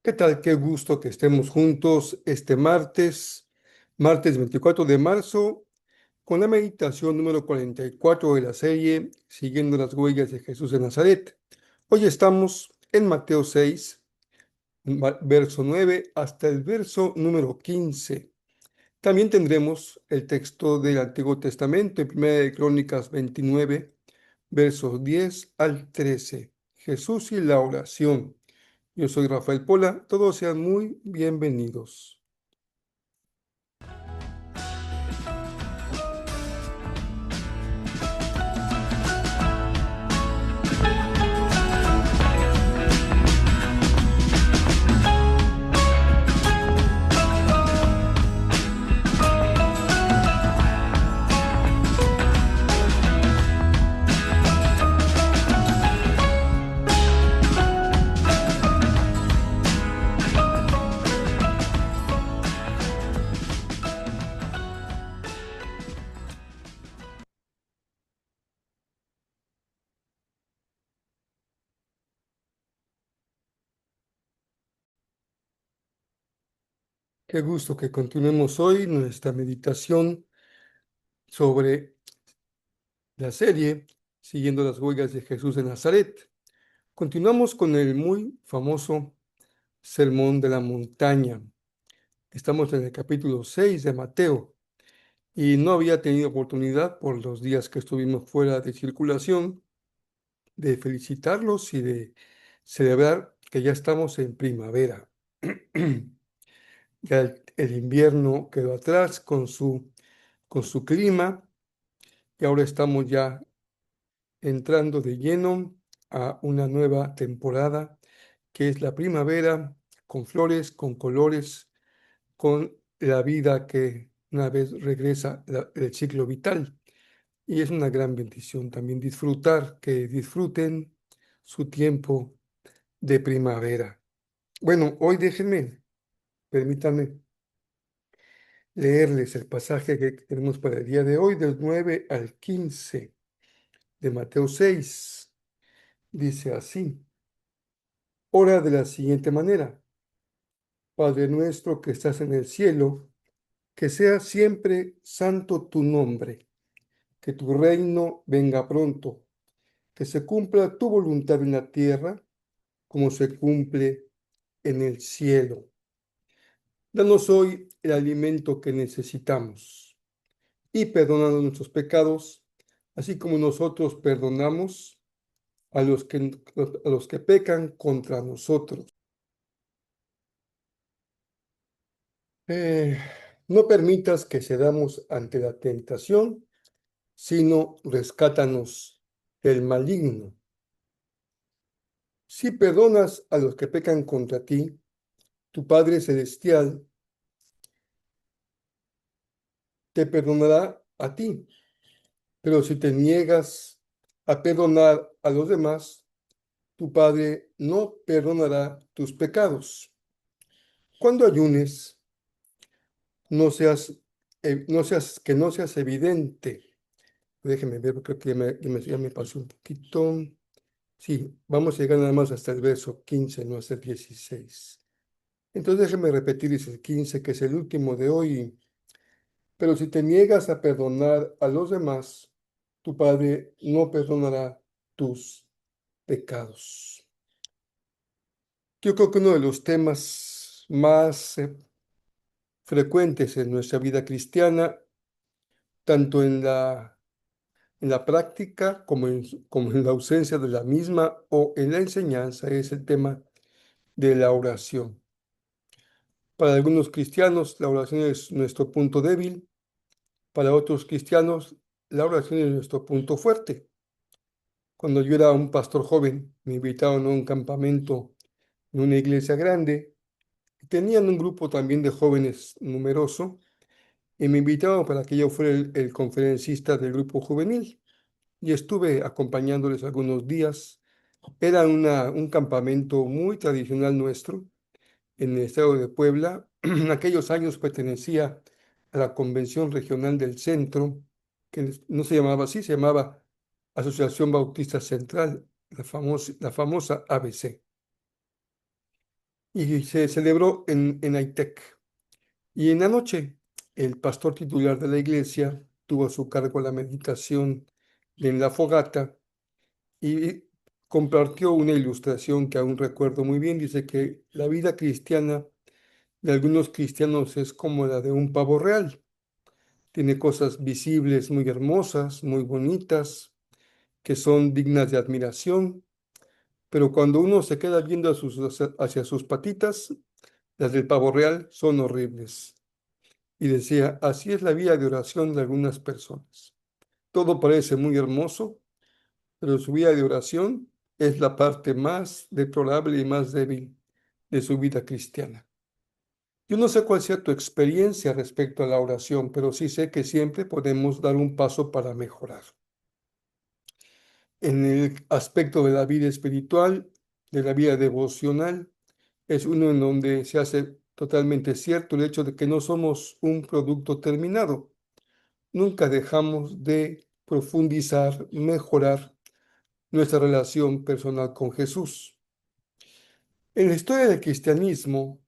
¿Qué tal? Qué gusto que estemos juntos este martes 24 de marzo, con la meditación número 44 de la serie Siguiendo las huellas de Jesús de Nazaret. Hoy estamos en Mateo 6, verso 9 hasta el verso número 15. También tendremos el texto del Antiguo Testamento en Primera de Crónicas 29, versos 10 al 13. Jesús y la oración. Yo soy Rafael Pola, todos sean muy bienvenidos. Qué gusto que continuemos hoy nuestra meditación sobre la serie Siguiendo las huellas de Jesús de Nazaret. Continuamos con el muy famoso Sermón de la Montaña. Estamos en el capítulo 6 de Mateo y no había tenido oportunidad por los días que estuvimos fuera de circulación de felicitarlos y de celebrar que ya estamos en primavera. Ya el invierno quedó atrás con su clima y ahora estamos ya entrando de lleno a una nueva temporada que es la primavera, con flores, con colores, con la vida que una vez regresa el ciclo vital. Y es una gran bendición también disfrutar, que disfruten su tiempo de primavera. Bueno, hoy permítanme leerles el pasaje que tenemos para el día de hoy, del 9 al 15 de Mateo 6. Dice así: ora de la siguiente manera: Padre nuestro que estás en el cielo, que sea siempre santo tu nombre, que tu reino venga pronto, que se cumpla tu voluntad en la tierra como se cumple en el cielo. Danos hoy el alimento que necesitamos y perdónanos nuestros pecados, así como nosotros perdonamos a los que pecan contra nosotros. Eh, no permitas que cedamos ante la tentación, sino rescátanos del maligno. Si perdonas a los que pecan contra ti, tu Padre Celestial te perdonará a ti. Pero si te niegas a perdonar a los demás, tu Padre no perdonará tus pecados. Cuando ayunes, no seas evidente. Déjeme ver, creo que ya me pasó un poquito. Sí, vamos a llegar nada más hasta el verso 15, no hasta el 16. Entonces déjeme repetir, dice el 15, que es el último de hoy. Pero si te niegas a perdonar a los demás, tu Padre no perdonará tus pecados. Yo creo que uno de los temas más frecuentes en nuestra vida cristiana, tanto en la práctica como en la ausencia de la misma o en la enseñanza, es el tema de la oración. Para algunos cristianos, la oración es nuestro punto débil. Para otros cristianos, la oración es nuestro punto fuerte. Cuando yo era un pastor joven, me invitaron a un campamento en una iglesia grande. Tenían un grupo también de jóvenes numeroso y me invitaron para que yo fuera el conferencista del grupo juvenil. Y estuve acompañándoles algunos días. Era un campamento muy tradicional nuestro en el estado de Puebla. En aquellos años pertenecía a la Convención Regional del Centro, que no se llamaba así, se llamaba Asociación Bautista Central, la famosa ABC. y se celebró en Aitec. Y en la noche, el pastor titular de la iglesia tuvo a su cargo la meditación en la fogata y compartió una ilustración que aún recuerdo muy bien. Dice que la vida cristiana de algunos cristianos es como la de un pavo real. Tiene cosas visibles muy hermosas, muy bonitas, que son dignas de admiración, pero cuando uno se queda viendo hacia sus patitas, las del pavo real son horribles. Y decía, así es la vida de oración de algunas personas. Todo parece muy hermoso, pero su vida de oración es la parte más deplorable y más débil de su vida cristiana. Yo no sé cuál sea tu experiencia respecto a la oración, pero sí sé que siempre podemos dar un paso para mejorar. En el aspecto de la vida espiritual, de la vida devocional, es uno en donde se hace totalmente cierto el hecho de que no somos un producto terminado. Nunca dejamos de profundizar, mejorar nuestra relación personal con Jesús. En la historia del cristianismo,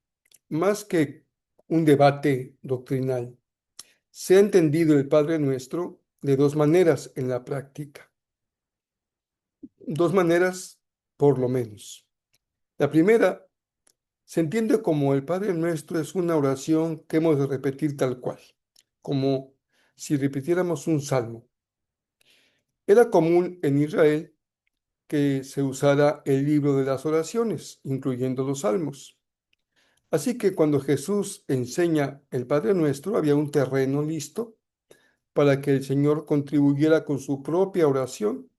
más que un debate doctrinal, se ha entendido el Padre Nuestro de dos maneras en la práctica. Dos maneras, por lo menos. La primera se entiende como el Padre Nuestro es una oración que hemos de repetir tal cual, como si repitiéramos un salmo. Era común en Israel que se usara el libro de las oraciones, incluyendo los salmos. Así que cuando Jesús enseña el Padre Nuestro, había un terreno listo para que el Señor contribuyera con su propia oración,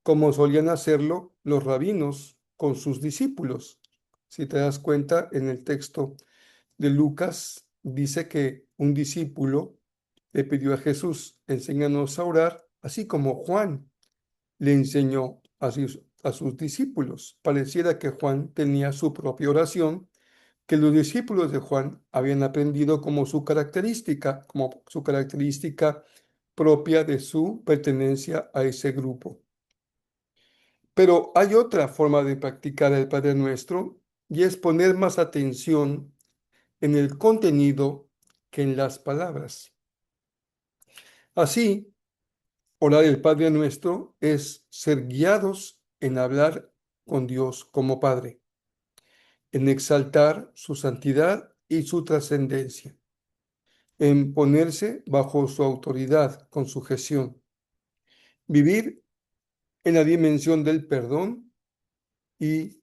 como solían hacerlo los rabinos con sus discípulos. Si te das cuenta, en el texto de Lucas dice que un discípulo le pidió a Jesús, enséñanos a orar, así como Juan le enseñó a sus discípulos. Pareciera que Juan tenía su propia oración, que los discípulos de Juan habían aprendido como su característica propia de su pertenencia a ese grupo. Pero hay otra forma de practicar el Padre Nuestro y es poner más atención en el contenido que en las palabras. Así, orar el Padre Nuestro es ser guiados en hablar con Dios como Padre, en exaltar su santidad y su trascendencia, en ponerse bajo su autoridad con sujeción, vivir en la dimensión del perdón y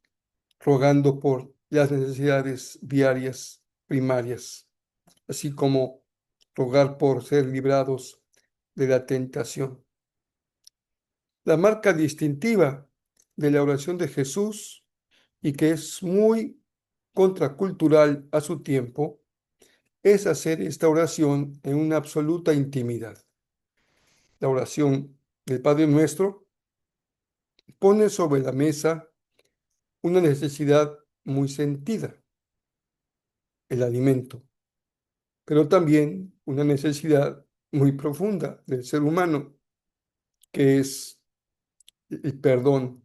rogando por las necesidades diarias primarias, así como rogar por ser librados de la tentación. La marca distintiva de la oración de Jesús y que es muy contracultural a su tiempo es hacer esta oración en una absoluta intimidad. La oración del Padre Nuestro pone sobre la mesa una necesidad muy sentida, el alimento, pero también una necesidad muy profunda del ser humano, que es el perdón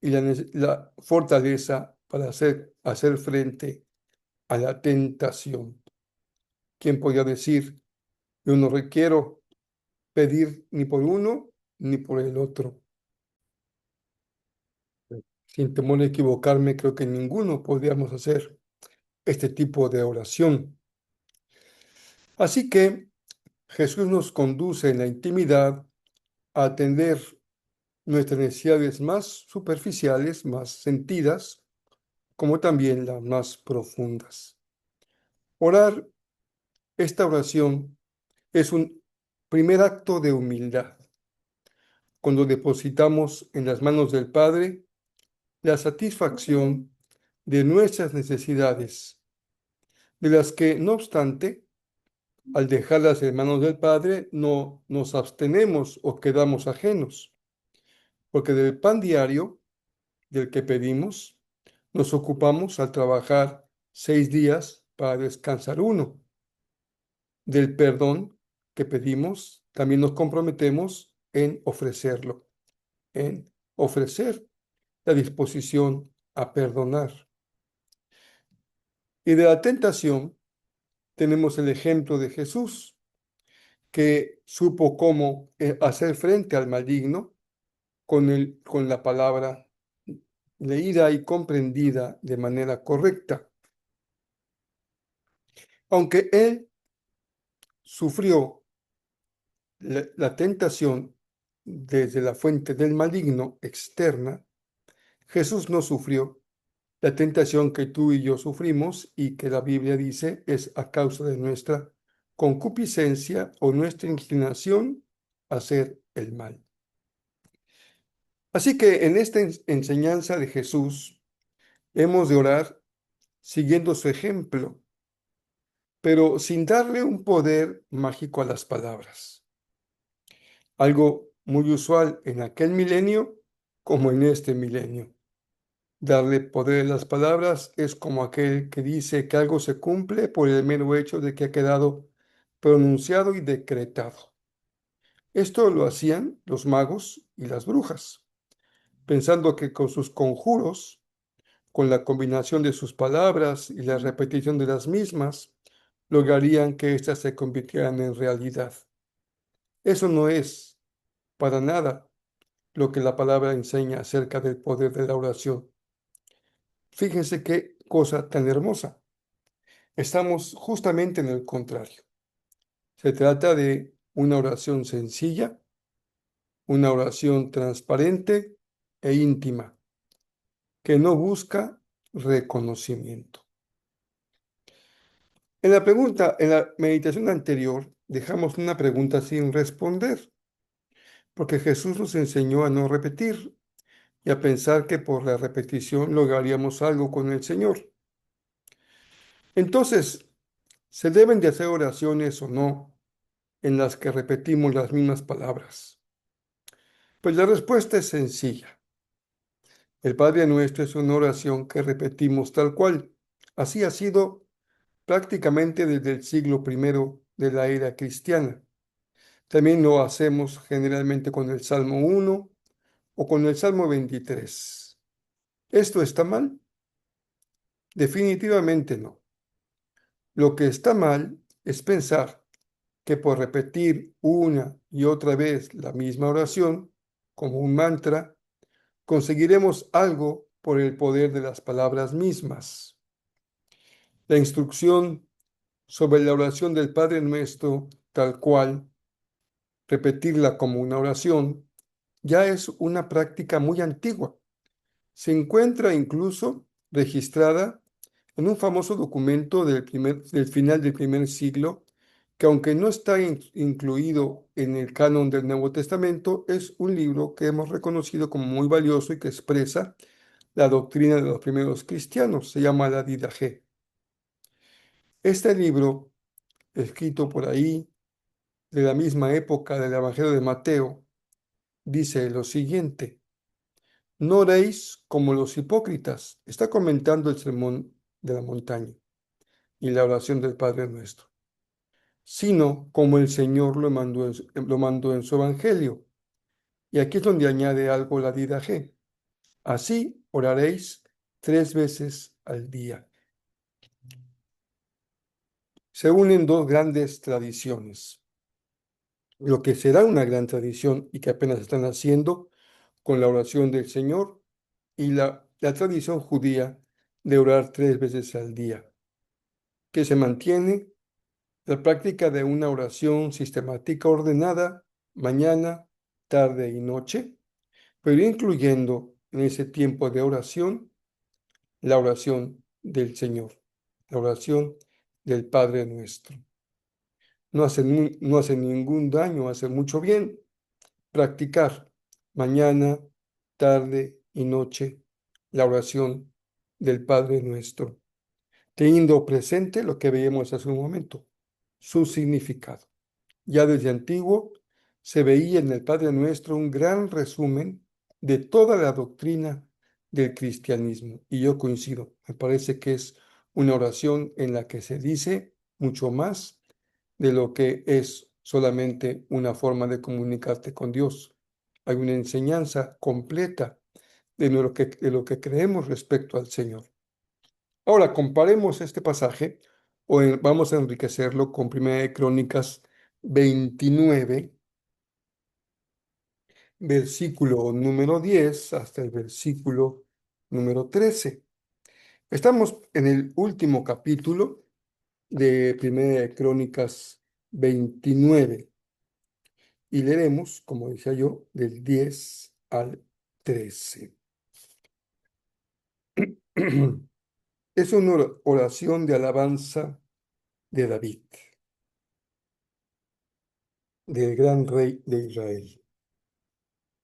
y la fortaleza para hacer frente a la tentación. ¿Quién podría decir, yo no requiero pedir ni por uno ni por el otro? Sin temor a equivocarme, creo que ninguno podríamos hacer este tipo de oración. Así que Jesús nos conduce en la intimidad a atender nuestras necesidades más superficiales, más sentidas, como también las más profundas. Orar esta oración es un primer acto de humildad, cuando depositamos en las manos del Padre la satisfacción de nuestras necesidades, de las que, no obstante, al dejarlas en manos del Padre, no nos abstenemos o quedamos ajenos, porque del pan diario del que pedimos, nos ocupamos al trabajar 6 días para descansar uno. Del perdón que pedimos, también nos comprometemos en ofrecerlo, en ofrecer la disposición a perdonar. Y de la tentación tenemos el ejemplo de Jesús, que supo cómo hacer frente al maligno con la palabra leída y comprendida de manera correcta. Aunque él sufrió la tentación desde la fuente del maligno externa, Jesús no sufrió la tentación que tú y yo sufrimos y que la Biblia dice es a causa de nuestra concupiscencia o nuestra inclinación a hacer el mal. Así que en esta enseñanza de Jesús hemos de orar siguiendo su ejemplo, pero sin darle un poder mágico a las palabras. Algo muy usual en aquel milenio como en este milenio. Darle poder a las palabras es como aquel que dice que algo se cumple por el mero hecho de que ha quedado pronunciado y decretado. Esto lo hacían los magos y las brujas, pensando que con sus conjuros, con la combinación de sus palabras y la repetición de las mismas, lograrían que éstas se convirtieran en realidad. Eso no es para nada lo que la palabra enseña acerca del poder de la oración. Fíjense qué cosa tan hermosa. Estamos justamente en el contrario. Se trata de una oración sencilla, una oración transparente e íntima, que no busca reconocimiento. En la meditación anterior, dejamos una pregunta sin responder, porque Jesús nos enseñó a no repetir y a pensar que por la repetición lograríamos algo con el Señor. Entonces, ¿se deben de hacer oraciones o no en las que repetimos las mismas palabras? Pues la respuesta es sencilla. El Padre Nuestro es una oración que repetimos tal cual. Así ha sido prácticamente desde el siglo primero de la era cristiana. También lo hacemos generalmente con el Salmo 1 o con el Salmo 23. ¿Esto está mal? Definitivamente no. Lo que está mal es pensar que por repetir una y otra vez la misma oración, como un mantra, conseguiremos algo por el poder de las palabras mismas. La instrucción sobre la oración del Padre Nuestro, tal cual, repetirla como una oración, ya es una práctica muy antigua. Se encuentra incluso registrada en un famoso documento del final del primer siglo, que aunque no está incluido en el canon del Nuevo Testamento, es un libro que hemos reconocido como muy valioso y que expresa la doctrina de los primeros cristianos. Se llama la Didache. Este libro, escrito por ahí, de la misma época del Evangelio de Mateo, dice lo siguiente: no oréis como los hipócritas. Está comentando el sermón de la montaña y la oración del Padre Nuestro, sino como el Señor lo mandó en su Evangelio. Y aquí es donde añade algo la Didache. Así oraréis 3 veces al día. Se unen dos grandes tradiciones. Lo que será una gran tradición y que apenas están haciendo con la oración del Señor y la tradición judía de orar 3 veces al día, que se mantiene la práctica de una oración sistemática ordenada mañana, tarde y noche, pero incluyendo en ese tiempo de oración la oración del Señor, la oración del Padre Nuestro. No hace ningún daño, hace mucho bien practicar mañana, tarde y noche la oración del Padre Nuestro, teniendo presente lo que veíamos hace un momento, su significado. Ya desde antiguo se veía en el Padre Nuestro un gran resumen de toda la doctrina del cristianismo. Y yo coincido, me parece que es una oración en la que se dice mucho más de lo que es solamente una forma de comunicarte con Dios. Hay una enseñanza completa de lo que creemos respecto al Señor. Ahora comparemos este pasaje vamos a enriquecerlo con Primera de Crónicas 29, versículo número 10 hasta el versículo número 13. Estamos en el último capítulo de Primera de Crónicas 29 y leeremos, como decía yo, del 10 al 13. Es una oración de alabanza de David, del gran rey de Israel.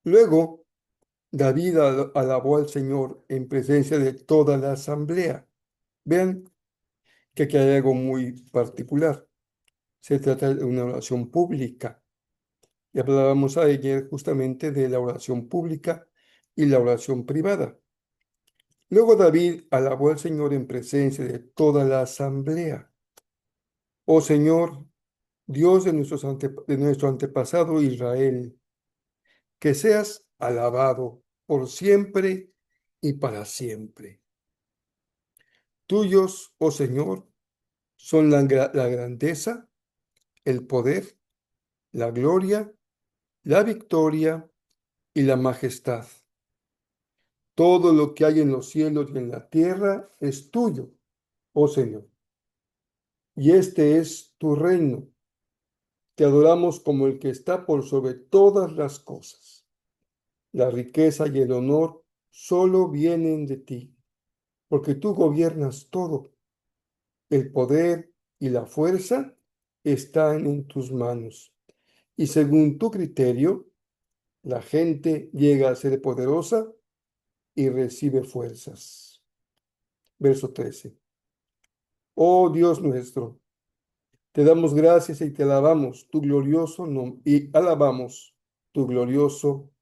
Luego, David alabó al Señor en presencia de toda la asamblea. Vean que aquí hay algo muy particular. Se trata de una oración pública. Y hablábamos ayer justamente de la oración pública y la oración privada. Luego David alabó al Señor en presencia de toda la asamblea. Oh Señor, Dios de nuestro antepasado Israel, que seas alabado por siempre y para siempre. Tuyos, oh Señor, son la grandeza, el poder, la gloria, la victoria y la majestad. Todo lo que hay en los cielos y en la tierra es tuyo, oh Señor. Y este es tu reino. Te adoramos como el que está por sobre todas las cosas. La riqueza y el honor solo vienen de ti, porque tú gobiernas todo. El poder y la fuerza están en tus manos. Y según tu criterio, la gente llega a ser poderosa y recibe fuerzas. Verso 13. Oh Dios nuestro, te damos gracias y te alabamos tu glorioso nombre y alabamos tu glorioso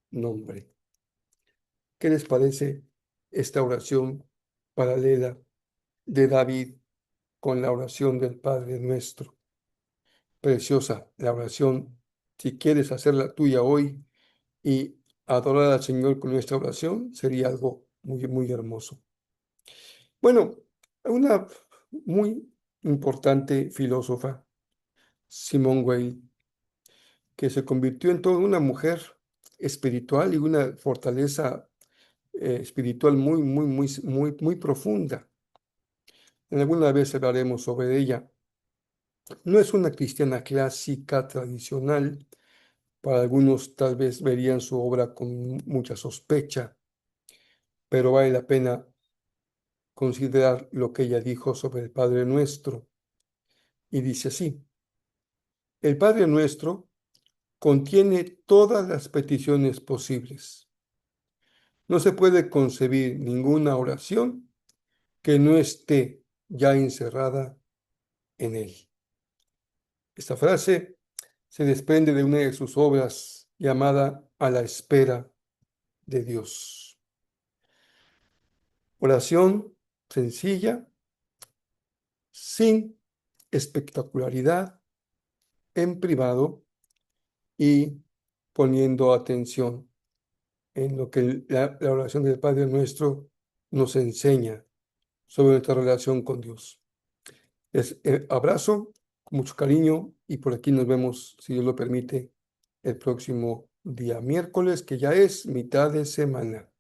nombre. ¿Qué les parece esta oración paralela de David con la oración del Padre nuestro? Preciosa la oración. Si quieres hacerla tuya hoy y adorar al Señor con nuestra oración, sería algo muy, muy hermoso. Bueno, una muy importante filósofa, Simone Weil, que se convirtió en toda una mujer espiritual y una fortaleza espiritual muy, muy, muy, muy, muy profunda. En alguna vez hablaremos sobre ella. No es una cristiana clásica, tradicional. Para algunos tal vez verían su obra con mucha sospecha, pero vale la pena considerar lo que ella dijo sobre el Padre Nuestro. Y dice así: el Padre Nuestro contiene todas las peticiones posibles. No se puede concebir ninguna oración que no esté ya encerrada en él. Esta frase se desprende de una de sus obras llamada A la espera de Dios. Oración sencilla, sin espectacularidad, en privado y poniendo atención en lo que la oración del Padre Nuestro nos enseña sobre nuestra relación con Dios. Les abrazo con mucho cariño y por aquí nos vemos, si Dios lo permite, el próximo día miércoles, que ya es mitad de semana.